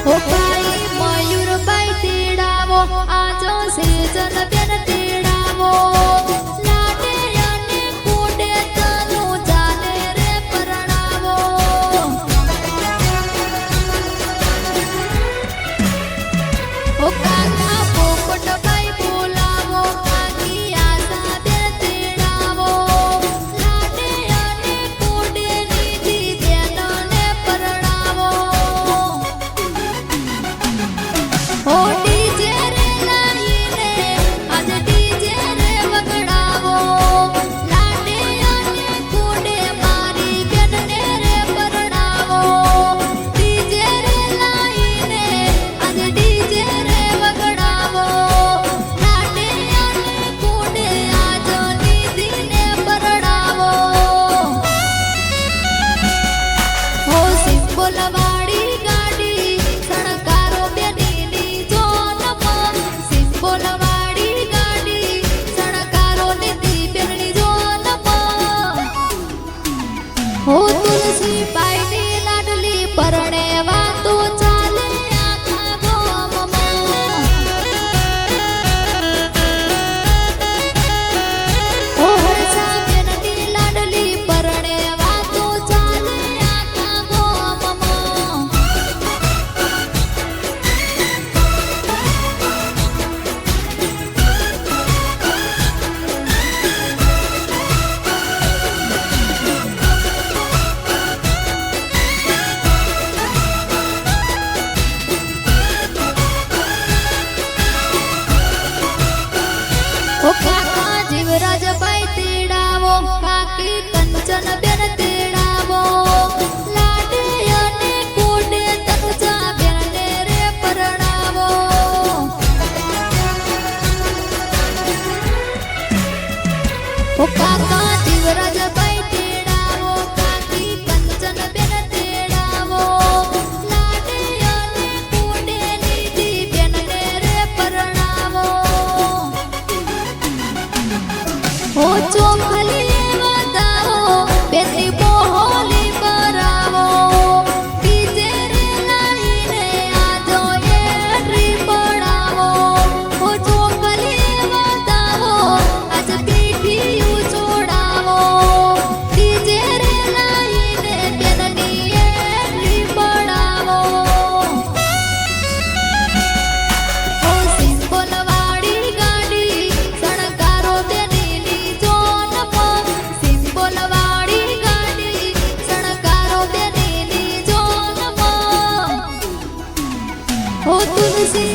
हो by Mayur by तेडावो आजो Schezwan Ben तेडावो लाडे अने कूडे तनु जाने रे परणावो हो काका पोपट बाई बोलावो काकी आशा बेन तेडावो लाडे अने कूडे निधि बेन ने परणावो हो डीजे रे लाईने आज डीजे रे वगड़ावो लाडे अने कूडे मारी बेन ने रे परणावो डीजे रे लाईने आज डीजे रे वगड़ावो लाडे अने कूडे आज निधि ने परणावो हो सिंबल वाड़ी गाड़ी सणकारो बेनी जोनमा सिंबल वाड़ी गाड़ी सणकारो निधि बेनी जोनमा हो तुलसी बाई नी लाडली परणे वातो चाले आखा गाममा हो हरसा बेन नी लाडली परणे वातो चाले आखा गाममा हो काका जीवराज बाई तेडावो काकी कंचन बेन तेडावो लाडे अने कूडे तनुजा बेन ने रे परणावो हो काका जीवराज बाई तेडावो काकी कंचन बेन तेडावो लाडे अने कूडे निधि बेन ने रे परणावो हो चोखली वदावो बेनी बोहोली करावो डीजे रे लाईने आजो एंट्री पड़ावो हो चोखली वदावो आज पीठियूं जोड़ावो डीजे रे लाईने बेननी एंट्री पड़ावो हो सिंबल वाड़ी गाड़ी सणकारो बेनी जोनमा सिंबल वाड़ी गाड़ी सणकारो बेनी जोनमा हो तुलसी